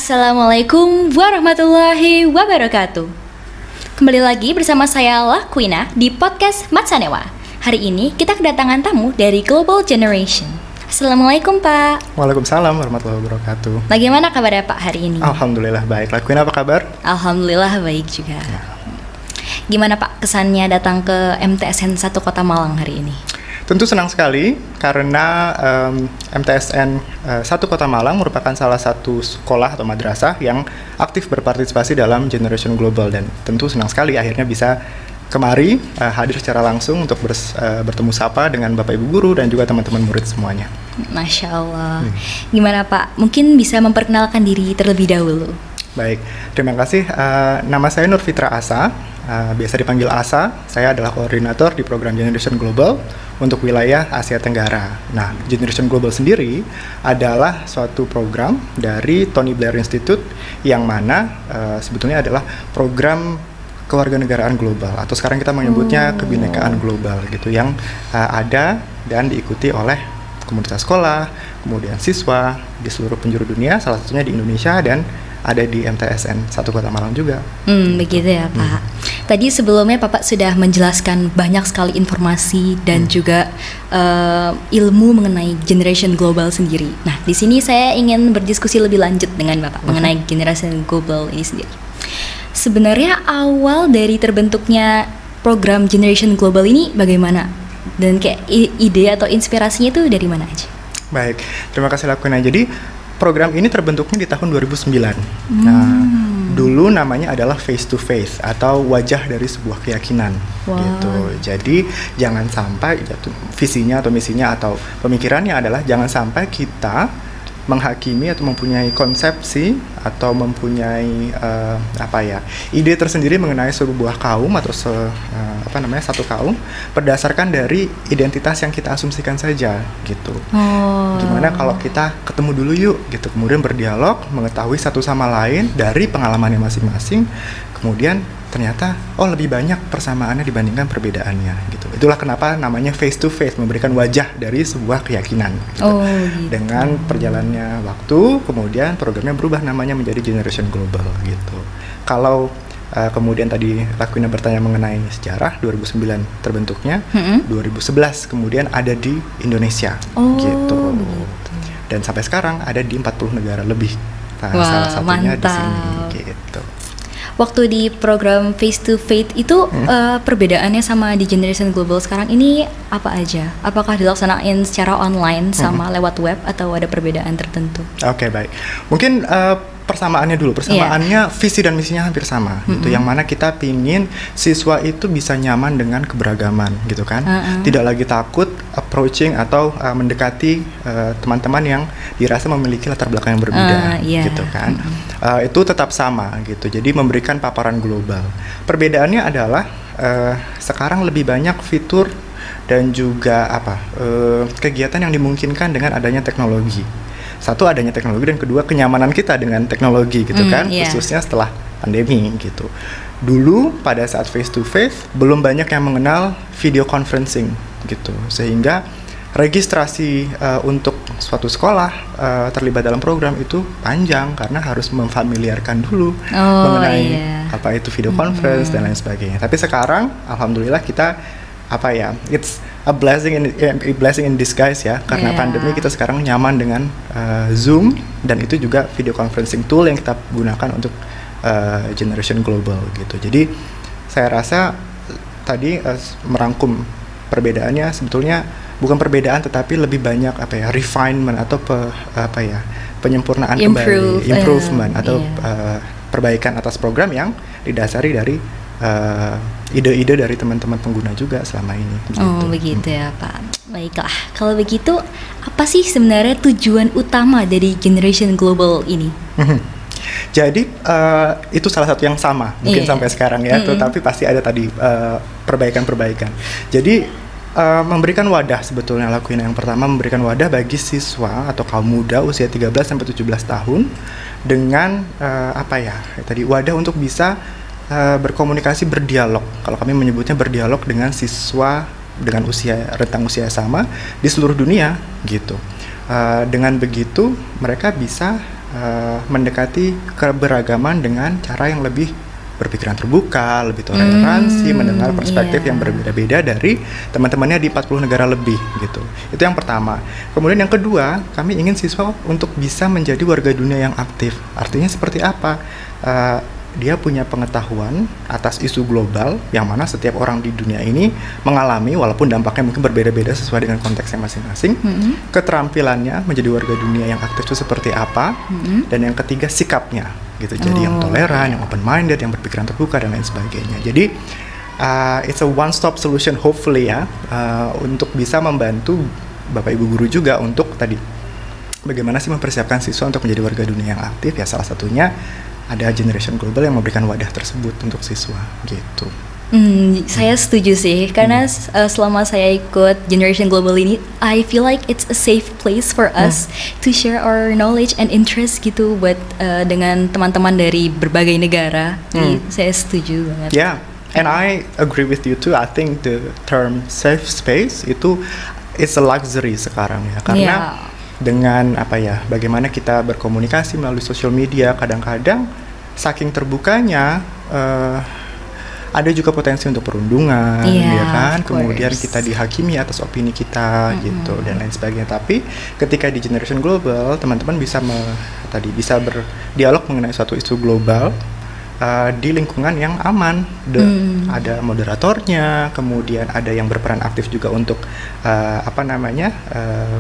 Assalamualaikum warahmatullahi wabarakatuh. Kembali lagi bersama saya Lakwina di podcast Matsanewa. Hari ini kita kedatangan tamu dari Global Generation. Assalamualaikum Pak. Waalaikumsalam warahmatullahi wabarakatuh. Bagaimana kabarnya Pak hari ini? Alhamdulillah baik. Lakwina apa kabar? Alhamdulillah baik juga. Gimana Pak kesannya datang ke MTSN 1 Kota Malang hari ini? Tentu senang sekali karena MTSN 1 Kota Malang merupakan salah satu sekolah atau madrasah yang aktif berpartisipasi dalam Generation Global, dan tentu senang sekali akhirnya bisa kemari hadir secara langsung untuk bertemu sapa dengan Bapak Ibu Guru dan juga teman-teman murid semuanya. Masya Allah. Gimana Pak? Mungkin bisa memperkenalkan diri terlebih dahulu. Baik, terima kasih. Nama saya Nur Fitra Asa, biasa dipanggil Asa. Saya adalah koordinator di program Generation Global untuk wilayah Asia Tenggara. Nah, Generation Global sendiri adalah suatu program dari Tony Blair Institute yang mana sebetulnya adalah program kewarganegaraan global, atau sekarang kita menyebutnya kebinekaan global gitu, yang ada dan diikuti oleh komunitas sekolah, kemudian siswa di seluruh penjuru dunia, salah satunya di Indonesia dan ada di MTSN 1 Kota Malang juga. Begitu ya Pak. Tadi sebelumnya Bapak sudah menjelaskan banyak sekali informasi dan juga ilmu mengenai Generation Global sendiri. Nah, di sini saya ingin berdiskusi lebih lanjut dengan Bapak mengenai Generation Global ini sendiri. Sebenarnya awal dari terbentuknya program Generation Global ini bagaimana? Dan kayak ide atau inspirasinya itu dari mana aja? Baik, terima kasih Lakwina. Jadi program ini terbentuknya di tahun 2009. Nah, dulu namanya adalah face to face atau wajah dari sebuah keyakinan. Gitu. Jadi jangan sampai visinya atau misinya atau pemikirannya adalah jangan sampai kita menghakimi atau mempunyai konsepsi atau mempunyai ide tersendiri mengenai sebuah kaum atau satu kaum berdasarkan dari identitas yang kita asumsikan saja gitu. Gimana kalau kita ketemu dulu yuk gitu, kemudian berdialog, mengetahui satu sama lain dari pengalamannya masing-masing, kemudian ternyata lebih banyak persamaannya dibandingkan perbedaannya gitu. Itulah kenapa namanya face to face, memberikan wajah dari sebuah keyakinan gitu. Gitu. Dengan perjalannya waktu, kemudian programnya berubah namanya menjadi Generation Global gitu. Kalau kemudian tadi Lakwina bertanya mengenai sejarah, 2009 terbentuknya, 2011 kemudian ada di Indonesia gitu. Dan sampai sekarang ada di 40 negara lebih. Salah satunya di sini gitu. Waktu di program Face to Face itu perbedaannya sama di Generation Global sekarang ini apa aja? Apakah dilaksanain secara online sama lewat web atau ada perbedaan tertentu? Oke, baik. Mungkin persamaannya dulu. Persamaannya visi dan misinya hampir sama gitu. Yang mana kita pingin siswa itu bisa nyaman dengan keberagaman gitu kan. Tidak lagi takut approaching atau mendekati teman-teman yang dirasa memiliki latar belakang yang berbeda gitu kan. Itu tetap sama gitu. Jadi memberikan paparan global. Perbedaannya adalah sekarang lebih banyak fitur dan juga kegiatan yang dimungkinkan dengan adanya teknologi. Satu, adanya teknologi, dan kedua, kenyamanan kita dengan teknologi gitu kan, khususnya setelah pandemi gitu. Dulu pada saat face to face belum banyak yang mengenal video conferencing gitu, sehingga registrasi untuk suatu sekolah terlibat dalam program itu panjang karena harus memfamiliarkan dulu mengenai apa itu video conference dan lain sebagainya. Tapi sekarang alhamdulillah kita it's a blessing in disguise ya, karena pandemi kita sekarang nyaman dengan Zoom, dan itu juga video conferencing tool yang kita gunakan untuk Generation Global gitu. Jadi saya rasa tadi merangkum perbedaannya sebetulnya bukan perbedaan tetapi lebih banyak refinement atau penyempurnaan improvement atau perbaikan atas program yang didasari dari ide-ide dari teman-teman pengguna juga selama ini. Begitu ya Pak. Baiklah, kalau begitu apa sih sebenarnya tujuan utama dari Generation Global ini? Jadi itu salah satu yang sama mungkin sampai sekarang ya, tetapi pasti ada tadi perbaikan-perbaikan. Jadi memberikan wadah sebetulnya Lakwina. Yang pertama, memberikan wadah bagi siswa atau kaum muda usia 13-17 tahun dengan wadah untuk bisa berkomunikasi, berdialog. Kalau kami menyebutnya berdialog dengan siswa dengan rentang usia sama di seluruh dunia gitu. Dengan begitu mereka bisa mendekati keberagaman dengan cara yang lebih berpikiran terbuka, lebih toleransi, mendengar perspektif yang berbeda-beda dari teman-temannya di 40 negara lebih gitu. Itu yang pertama. Kemudian yang kedua, kami ingin siswa untuk bisa menjadi warga dunia yang aktif. Artinya seperti apa? Dia punya pengetahuan atas isu global yang mana setiap orang di dunia ini mengalami, walaupun dampaknya mungkin berbeda-beda sesuai dengan konteksnya masing-masing. Keterampilannya menjadi warga dunia yang aktif itu seperti apa, dan yang ketiga sikapnya gitu. Jadi yang toleran, yang open minded, yang berpikiran terbuka dan lain sebagainya. Jadi it's a one stop solution hopefully ya, untuk bisa membantu Bapak Ibu guru juga untuk tadi bagaimana sih mempersiapkan siswa untuk menjadi warga dunia yang aktif. Ya salah satunya ada Generation Global yang memberikan wadah tersebut untuk siswa gitu. Saya setuju sih, karena selama saya ikut Generation Global ini, I feel like it's a safe place for us to share our knowledge and interest gitu buat dengan teman-teman dari berbagai negara. Jadi saya setuju banget. Yeah, and I agree with you too. I think the term safe space itu is a luxury sekarang ya, karena dengan bagaimana kita berkomunikasi melalui sosial media, kadang-kadang saking terbukanya ada juga potensi untuk perundungan, ya kan? Kemudian kita dihakimi atas opini kita gitu dan lain sebagainya. Tapi ketika di Generation Global, teman-teman bisa bisa berdialog mengenai suatu isu global di lingkungan yang aman. Ada moderatornya, kemudian ada yang berperan aktif juga untuk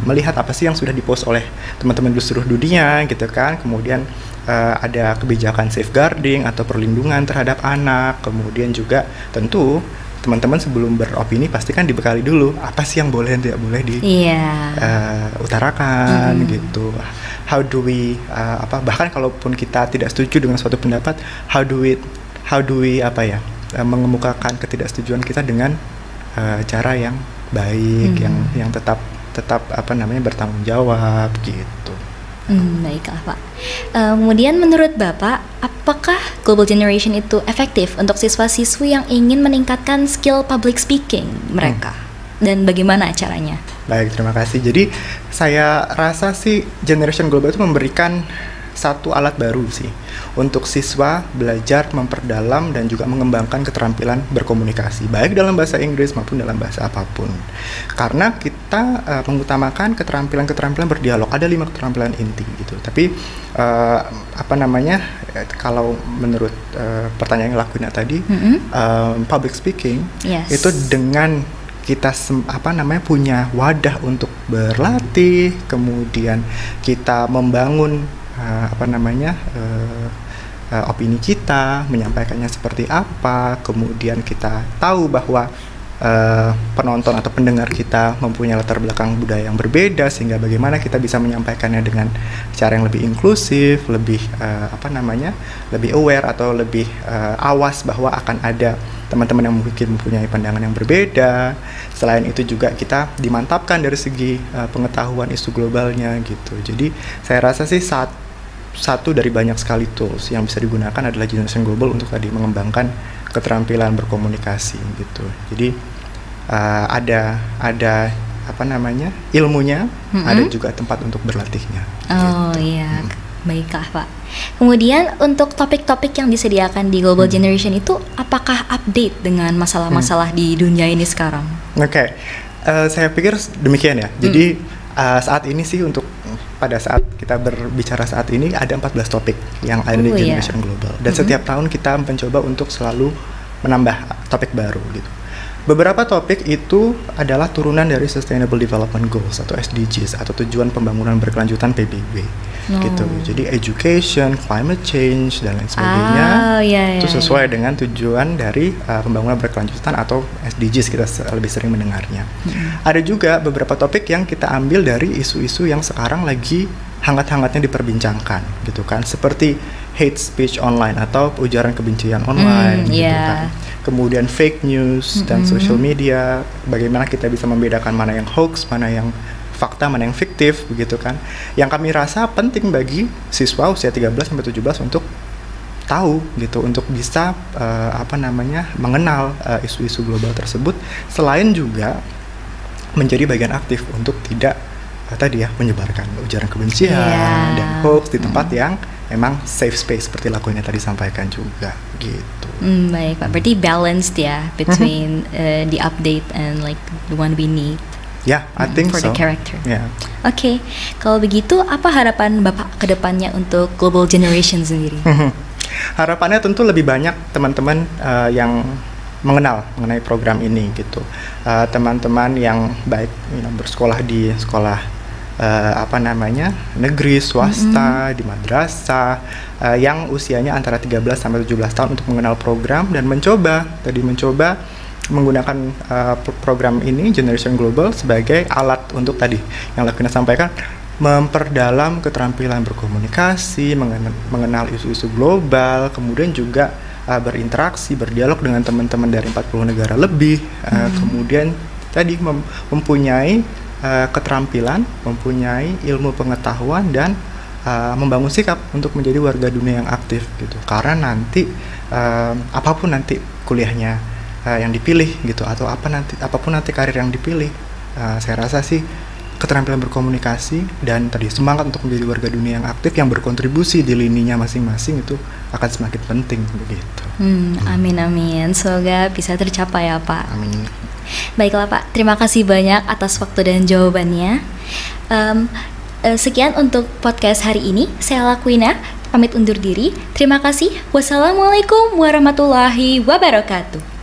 melihat apa sih yang sudah dipost oleh teman-teman di seluruh dunia gitu kan. Kemudian ada kebijakan safeguarding atau perlindungan terhadap anak. Kemudian juga tentu teman-teman sebelum beropini pasti kan dibekali dulu apa sih yang boleh dan tidak boleh diutarakan gitu. How do we bahkan kalaupun kita tidak setuju dengan suatu pendapat, how do we mengemukakan ketidaksetujuan kita dengan cara yang baik, yang tetap bertanggung jawab gitu. Baiklah Pak. Kemudian menurut Bapak, apakah Global Generation itu efektif untuk siswa-siswi yang ingin meningkatkan skill public speaking mereka? Dan bagaimana caranya? Baik, terima kasih. Jadi saya rasa sih Generation Global itu memberikan satu alat baru sih untuk siswa belajar memperdalam dan juga mengembangkan keterampilan berkomunikasi, baik dalam bahasa Inggris maupun dalam bahasa apapun. Karena kita mengutamakan keterampilan-keterampilan berdialog. Ada 5 keterampilan inti gitu. Tapi kalau menurut pertanyaan yang lakuin tadi, public speaking itu dengan kita punya wadah untuk berlatih, kemudian kita membangun opini kita, menyampaikannya seperti apa, kemudian kita tahu bahwa penonton atau pendengar kita mempunyai latar belakang budaya yang berbeda, sehingga bagaimana kita bisa menyampaikannya dengan cara yang lebih inklusif, lebih lebih aware atau lebih awas bahwa akan ada teman-teman yang mungkin mempunyai pandangan yang berbeda. Selain itu juga kita dimantapkan dari segi pengetahuan isu globalnya gitu. Jadi saya rasa sih satu dari banyak sekali tools yang bisa digunakan adalah Generation Global untuk tadi mengembangkan keterampilan berkomunikasi gitu. Jadi ada ilmunya, ada juga tempat untuk berlatihnya. Iya, baiklah Pak. Kemudian untuk topik-topik yang disediakan di Global Generation itu apakah update dengan masalah-masalah di dunia ini sekarang? Oke, saya pikir demikian ya. Jadi saat ini sih pada saat kita berbicara saat ini ada 14 topik yang ada di Generation Global, dan setiap tahun kita mencoba untuk selalu menambah topik baru gitu. Beberapa topik itu adalah turunan dari Sustainable Development Goals atau SDGs atau tujuan pembangunan berkelanjutan PBB gitu. Jadi education, climate change dan lain sebagainya itu sesuai dengan tujuan dari pembangunan berkelanjutan atau SDGs, kita lebih sering mendengarnya. Ada juga beberapa topik yang kita ambil dari isu-isu yang sekarang lagi hangat-hangatnya diperbincangkan gitu kan, seperti hate speech online atau ujaran kebencian online gitu kan. Kemudian fake news dan social media, bagaimana kita bisa membedakan mana yang hoax, mana yang fakta, mana yang fiktif begitu kan. Yang kami rasa penting bagi siswa usia 13-17 untuk tahu gitu, untuk bisa mengenal isu-isu global tersebut, selain juga menjadi bagian aktif untuk tidak tadi ya, menyebarkan ujaran kebencian dan hoax di tempat yang memang safe space seperti lakunya tadi sampaikan juga gitu. Baik Pak, berarti balanced ya between the update and like the one we need. Yeah, I think for so. the character. Yeah. Oke, kalau begitu apa harapan Bapak ke depannya untuk Global Generation sendiri? Harapannya tentu lebih banyak teman-teman yang mengenai program ini gitu. Teman-teman yang baik bersekolah di sekolah negeri, swasta, di madrasah, yang usianya antara 13 sampai 17 tahun untuk mengenal program dan mencoba menggunakan program ini Generation Global sebagai alat untuk tadi yang Lakina sampaikan, memperdalam keterampilan berkomunikasi, mengenal isu-isu global, kemudian juga berinteraksi, berdialog dengan teman-teman dari 40 negara lebih, kemudian tadi mempunyai keterampilan, mempunyai ilmu pengetahuan dan membangun sikap untuk menjadi warga dunia yang aktif gitu. Karena nanti apapun nanti kuliahnya yang dipilih gitu, atau apapun nanti karir yang dipilih, saya rasa sih keterampilan berkomunikasi dan tadi semangat untuk menjadi warga dunia yang aktif yang berkontribusi di lininya masing-masing itu akan semakin penting begitu. Amin. Semoga bisa tercapai ya Pak. Amin. Baiklah Pak, terima kasih banyak atas waktu dan jawabannya. Sekian untuk podcast hari ini. Saya Lakwina, pamit undur diri. Terima kasih. Wassalamualaikum warahmatullahi wabarakatuh.